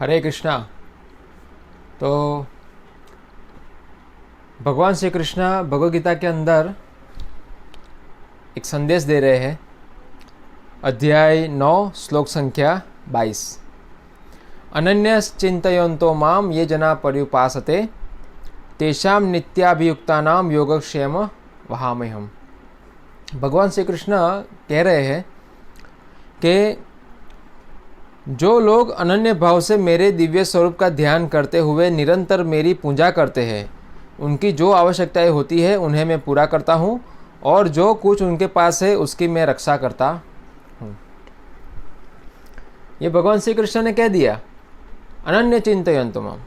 हरे कृष्णा। तो भगवान श्री कृष्ण भगवद गीता के अंदर एक संदेश दे रहे हैं। अध्याय 9 श्लोक संख्या 22। अनन्यस चिंतयन्तो माम ये जना पर्युपासते तेषाम नित्याभियुक्तानाम योगक्षेम वहाम्यहम्। भगवान श्री कृष्ण कह रहे हैं कि जो लोग अनन्य भाव से मेरे दिव्य स्वरूप का ध्यान करते हुए निरंतर मेरी पूजा करते हैं, उनकी जो आवश्यकताएं होती है उन्हें मैं पूरा करता हूँ और जो कुछ उनके पास है उसकी मैं रक्षा करता हूँ। ये भगवान श्री कृष्ण ने कह दिया, अनन्य चिंतयन्तु माम,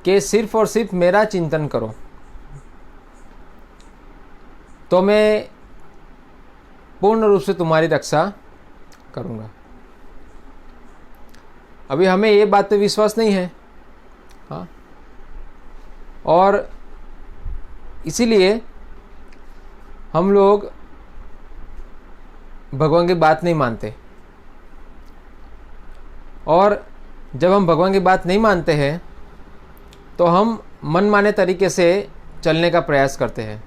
कि सिर्फ और सिर्फ मेरा चिंतन करो तो मैं पूर्ण रूप से तुम्हारी रक्षा करूँगा। अभी हमें ये बात पे विश्वास नहीं है, हाँ, और इसीलिए हम लोग भगवान की बात नहीं मानते। और जब हम भगवान की बात नहीं मानते हैं तो हम मनमाने तरीके से चलने का प्रयास करते हैं।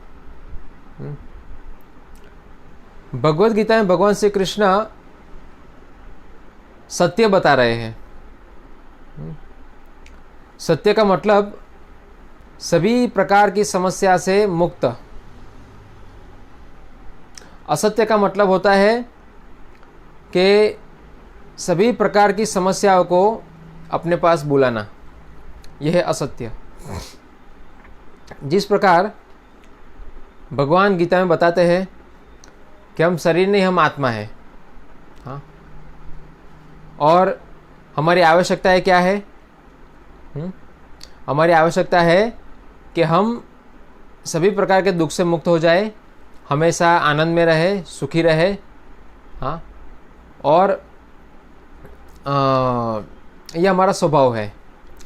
भगवद गीता में भगवान श्री कृष्ण सत्य बता रहे हैं। सत्य का मतलब सभी प्रकार की समस्या से मुक्त। असत्य का मतलब होता है कि सभी प्रकार की समस्याओं को अपने पास बुलाना, यह है असत्य। जिस प्रकार भगवान गीता में बताते हैं कि हम शरीर नहीं, हम आत्मा है, हाँ, और हमारी आवश्यकताएं क्या है? हमारी आवश्यकता है कि हम सभी प्रकार के दुख से मुक्त हो जाए, हमेशा आनंद में रहे, सुखी रहे, हाँ, और यह हमारा स्वभाव है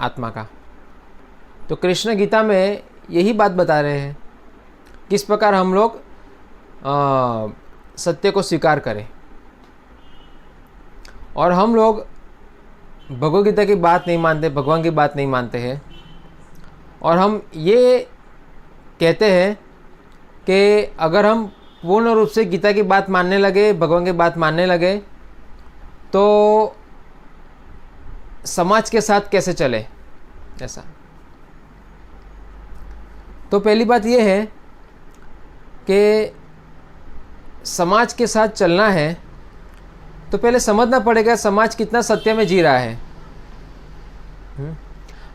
आत्मा का। तो कृष्ण गीता में यही बात बता रहे हैं, किस प्रकार हम लोग सत्य को स्वीकार करें। और हम लोग भगवद गीता की बात नहीं मानते, भगवान की बात नहीं मानते हैं, और हम ये कहते हैं कि अगर हम पूर्ण रूप से गीता की बात मानने लगे, भगवान की बात मानने लगे, तो समाज के साथ कैसे चले ऐसा। तो पहली बात यह है कि समाज के साथ चलना है तो पहले समझना पड़ेगा समाज कितना सत्य में जी रहा है।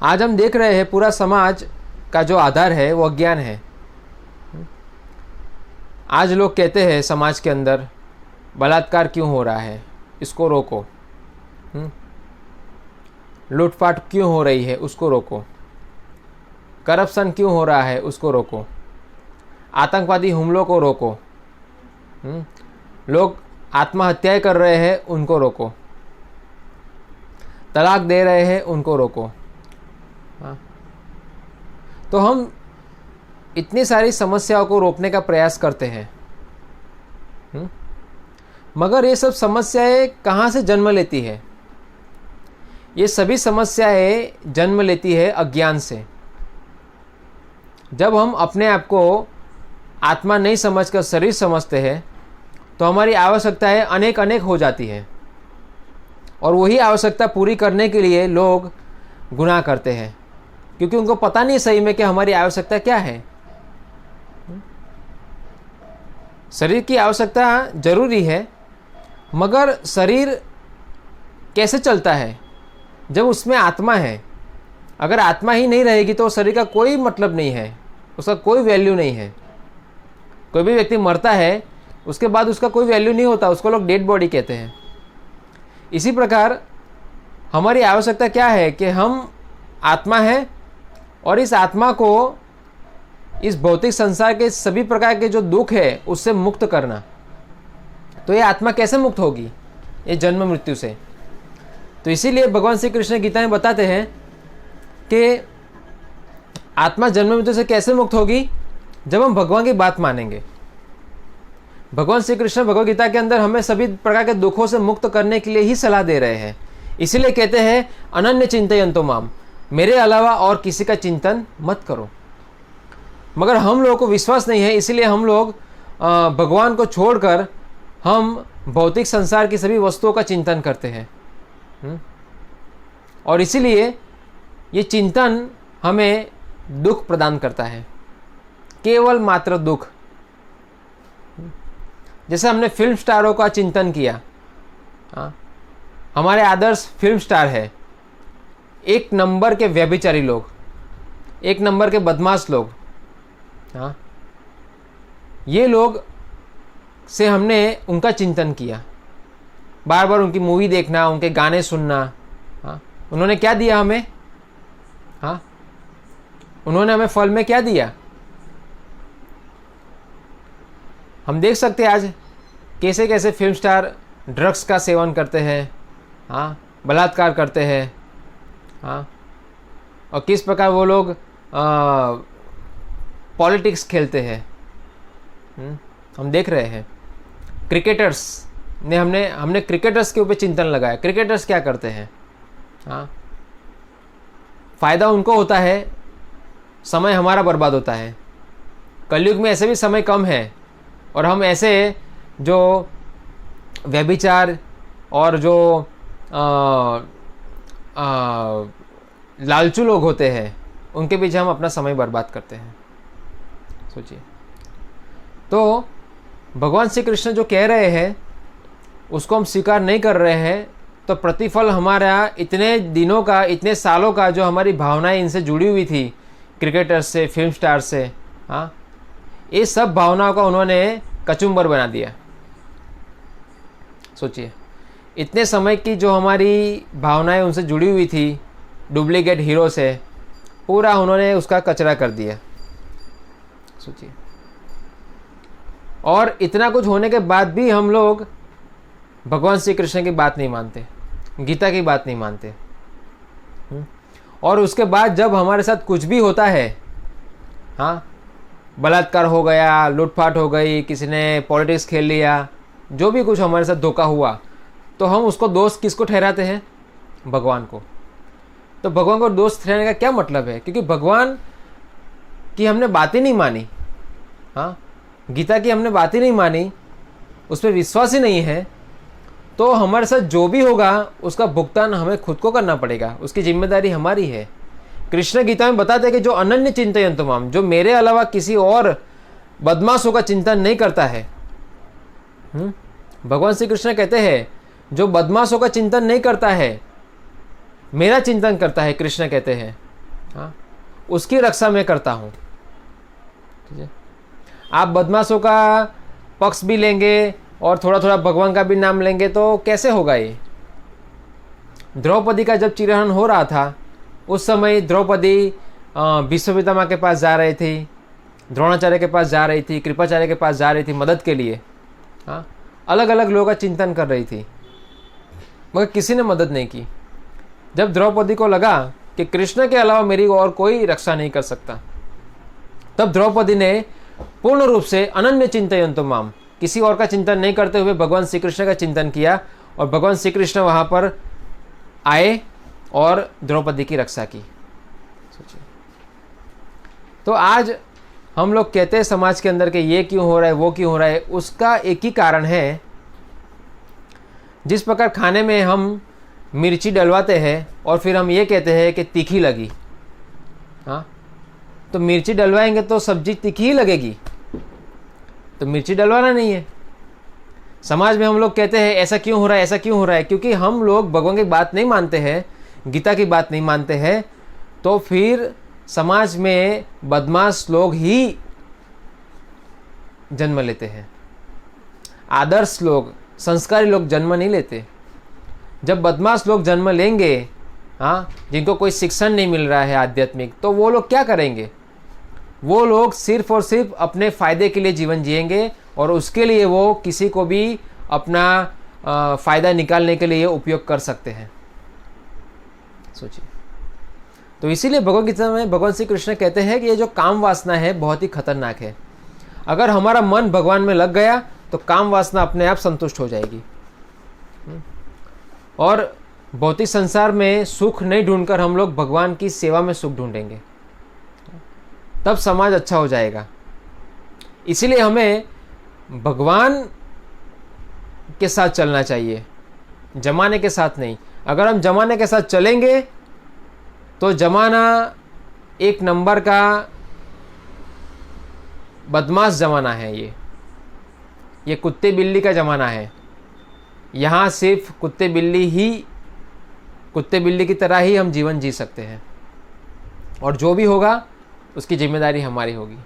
आज हम देख रहे हैं पूरा समाज का जो आधार है वो अज्ञान है। आज लोग कहते हैं समाज के अंदर बलात्कार क्यों हो रहा है, इसको रोको। लूटपाट क्यों हो रही है, उसको रोको। करप्शन क्यों हो रहा है, उसको रोको। आतंकवादी हमलों को रोको। लोग आत्महत्याएं कर रहे हैं, उनको रोको। तलाक दे रहे हैं, उनको रोको। हाँ, तो हम इतनी सारी समस्याओं को रोकने का प्रयास करते हैं, मगर ये सब समस्याएं कहाँ से जन्म लेती है? ये सभी समस्याएं जन्म लेती है अज्ञान से। जब हम अपने आप को आत्मा नहीं समझकर शरीर समझते हैं तो हमारी आवश्यकताएं अनेक अनेक हो जाती हैं, और वही आवश्यकता पूरी करने के लिए लोग गुनाह करते हैं, क्योंकि उनको पता नहीं सही में कि हमारी आवश्यकता क्या है। शरीर की आवश्यकता जरूरी है, मगर शरीर कैसे चलता है? जब उसमें आत्मा है। अगर आत्मा ही नहीं रहेगी तो शरीर का कोई मतलब नहीं है, उसका कोई वैल्यू नहीं है। कोई भी व्यक्ति मरता है, उसके बाद उसका कोई वैल्यू नहीं होता, उसको लोग डेड बॉडी कहते हैं। इसी प्रकार हमारी आवश्यकता क्या है कि हम आत्मा है, और इस आत्मा को इस भौतिक संसार के सभी प्रकार के जो दुख है उससे मुक्त करना। तो ये आत्मा कैसे मुक्त होगी? ये जन्म मृत्यु से। तो इसीलिए भगवान श्री कृष्ण गीता में बताते हैं कि आत्मा जन्म मृत्यु से कैसे मुक्त होगी? जब हम भगवान की बात मानेंगे। भगवान श्री कृष्ण भगवद गीता के अंदर हमें सभी प्रकार के दुखों से मुक्त करने के लिए ही सलाह दे रहे हैं। इसीलिए कहते हैं अनन्य चिंतयन्तो माम, मेरे अलावा और किसी का चिंतन मत करो। मगर हम लोगों को विश्वास नहीं है, इसीलिए हम लोग भगवान को छोड़कर हम भौतिक संसार की सभी वस्तुओं का चिंतन करते हैं। और इसीलिए ये चिंतन हमें दुख प्रदान करता है, केवल मात्र दुख। जैसे हमने फिल्म स्टारों का चिंतन किया, हमारे आदर्श फिल्म स्टार है, एक नंबर के व्यभिचारी लोग, एक नंबर के बदमाश लोग, ये लोग से हमने उनका चिंतन किया, बार बार उनकी मूवी देखना, उनके गाने सुनना। उन्होंने क्या दिया हमें? उन्होंने हमें फल में क्या दिया? हम देख सकते हैं आज कैसे कैसे फिल्म स्टार ड्रग्स का सेवन करते हैं, बलात्कार करते हैं, और किस प्रकार वो लोग पॉलिटिक्स खेलते हैं। हम देख रहे हैं क्रिकेटर्स ने, हमने क्रिकेटर्स के ऊपर चिंतन लगाया। क्रिकेटर्स क्या करते हैं? फ़ायदा उनको होता है, समय हमारा बर्बाद होता है। कलयुग में ऐसे भी समय कम है और हम ऐसे जो व्यभिचार और जो लालचू लोग होते हैं उनके पीछे हम अपना समय बर्बाद करते हैं। सोचिए, तो भगवान श्री कृष्ण जो कह रहे हैं उसको हम स्वीकार नहीं कर रहे हैं, तो प्रतिफल हमारा इतने दिनों का, इतने सालों का जो हमारी भावनाएं इनसे जुड़ी हुई थी, क्रिकेटर्स से, फिल्म स्टार से, ये सब भावनाओं का उन्होंने कचुम्बर बना दिया। सोचिए, इतने समय की जो हमारी भावनाएं उनसे जुड़ी हुई थी, डुप्लीकेट हीरो से, पूरा उन्होंने उसका कचरा कर दिया। सोचिए, और इतना कुछ होने के बाद भी हम लोग भगवान श्री कृष्ण की बात नहीं मानते, गीता की बात नहीं मानते। और उसके बाद जब हमारे साथ कुछ भी होता है, बलात्कार हो गया, लूटपाट हो गई, किसी ने पॉलिटिक्स खेल लिया, जो भी कुछ हमारे साथ धोखा हुआ, तो हम उसको दोस्त किसको ठहराते हैं? भगवान को। तो भगवान को दोस्त ठहराने का क्या मतलब है? क्योंकि भगवान की हमने बात ही नहीं मानी, गीता की हमने बात ही नहीं मानी, उस पर विश्वास ही नहीं है, तो हमारे साथ जो भी होगा उसका भुगतान हमें खुद को करना पड़ेगा, उसकी जिम्मेदारी हमारी है। कृष्ण गीता में बताते हैं कि जो अनन्य चिंतयन्तो माम, जो मेरे अलावा किसी और बदमाशों का चिंतन नहीं करता है। भगवान श्री कृष्ण कहते हैं जो बदमाशों का चिंतन नहीं करता है, मेरा चिंतन करता है, कृष्ण कहते हैं, उसकी रक्षा मैं करता हूँ। ठीक है, आप बदमाशों का पक्ष भी लेंगे और थोड़ा थोड़ा भगवान का भी नाम लेंगे तो कैसे होगा ये? द्रौपदी का जब चिरहरण हो रहा था, उस समय द्रौपदी भीष्म पितामह के पास जा रही थी, द्रोणाचार्य के पास जा रही थी, कृपाचार्य के पास जा रही थी मदद के लिए। अलग अलग लोगों का चिंतन कर रही थी, मगर किसी ने मदद नहीं की। जब द्रौपदी को लगा कि कृष्ण के अलावा मेरी और कोई रक्षा नहीं कर सकता, तब द्रौपदी ने पूर्ण रूप से अनन्य चिंतयन्तो माम, किसी और का चिंतन नहीं करते हुए भगवान श्री कृष्ण का चिंतन किया, और भगवान श्री कृष्ण वहाँ पर आए और द्रौपदी की रक्षा की। सोचिए, तो आज हम लोग कहते हैं समाज के अंदर कि ये क्यों हो रहा है, वो क्यों हो रहा है, उसका एक ही कारण है। जिस प्रकार खाने में हम मिर्ची डलवाते हैं और फिर हम ये कहते हैं कि तीखी लगी, तो मिर्ची डलवाएंगे तो सब्जी तीखी ही लगेगी, तो मिर्ची डलवाना नहीं है। समाज में हम लोग कहते हैं ऐसा क्यों हो रहा है, ऐसा क्यों हो रहा है, क्योंकि हम लोग भगवान की बात नहीं मानते हैं, गीता की बात नहीं मानते हैं, तो फिर समाज में बदमाश लोग ही जन्म लेते हैं, आदर्श लोग, संस्कारी लोग जन्म नहीं लेते। जब बदमाश लोग जन्म लेंगे, जिनको कोई शिक्षण नहीं मिल रहा है आध्यात्मिक, तो वो लोग क्या करेंगे? वो लोग सिर्फ और सिर्फ अपने फ़ायदे के लिए जीवन जिएंगे, और उसके लिए वो किसी को भी अपना फ़ायदा निकालने के लिए उपयोग कर सकते हैं। सोचिए, तो इसीलिए भगवद गीता में भगवान श्री कृष्ण कहते हैं कि ये जो काम वासना है बहुत ही खतरनाक है। अगर हमारा मन भगवान में लग गया तो काम वासना अपने आप संतुष्ट हो जाएगी। और भौतिक संसार में सुख नहीं ढूंढकर हम लोग भगवान की सेवा में सुख ढूंढेंगे, तब समाज अच्छा हो जाएगा। इसीलिए हमें भगवान के साथ चलना चाहिए, जमाने के साथ नहीं। अगर हम जमाने के साथ चलेंगे तो जमाना एक नंबर का बदमाश ज़माना है। ये कुत्ते बिल्ली का ज़माना है। यहाँ सिर्फ कुत्ते बिल्ली की तरह ही हम जीवन जी सकते हैं, और जो भी होगा उसकी जिम्मेदारी हमारी होगी।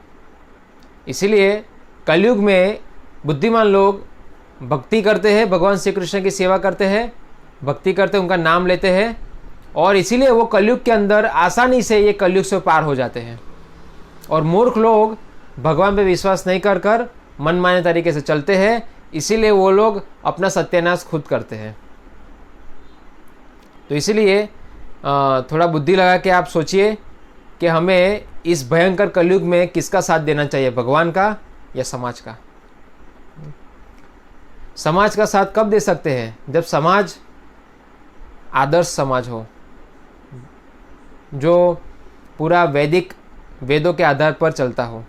इसीलिए कलयुग में बुद्धिमान लोग भक्ति करते हैं, भगवान श्री कृष्ण की सेवा करते हैं, भक्ति करते उनका नाम लेते हैं, और इसीलिए वो कलयुग के अंदर आसानी से ये कलयुग से पार हो जाते हैं। और मूर्ख लोग भगवान पे विश्वास नहीं कर मनमाने तरीके से चलते हैं, इसीलिए वो लोग अपना सत्यानाश खुद करते हैं। तो इसीलिए थोड़ा बुद्धि लगा के आप सोचिए कि हमें इस भयंकर कलयुग में किसका साथ देना चाहिए, भगवान का या समाज का। समाज का साथ कब दे सकते हैं? जब समाज आदर्श समाज हो, जो पूरा वेदों के आधार पर चलता हो।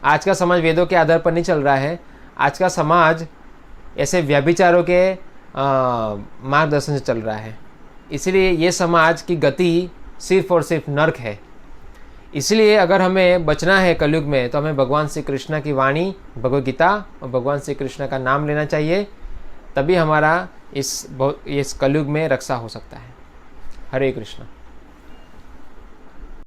आज का समाज वेदों के आधार पर नहीं चल रहा है। आज का समाज ऐसे व्यभिचारों के मार्गदर्शन से चल रहा है। इसलिए ये समाज की गति सिर्फ और सिर्फ नर्क है। इसलिए अगर हमें बचना है कलयुग में, तो हमें भगवान श्री कृष्ण की वाणी, भगवद गीता और भगवान श्री कृष्ण का नाम लेना चाहिए, तभी हमारा इस कलयुग में रक्षा हो सकता है। हरे कृष्ण।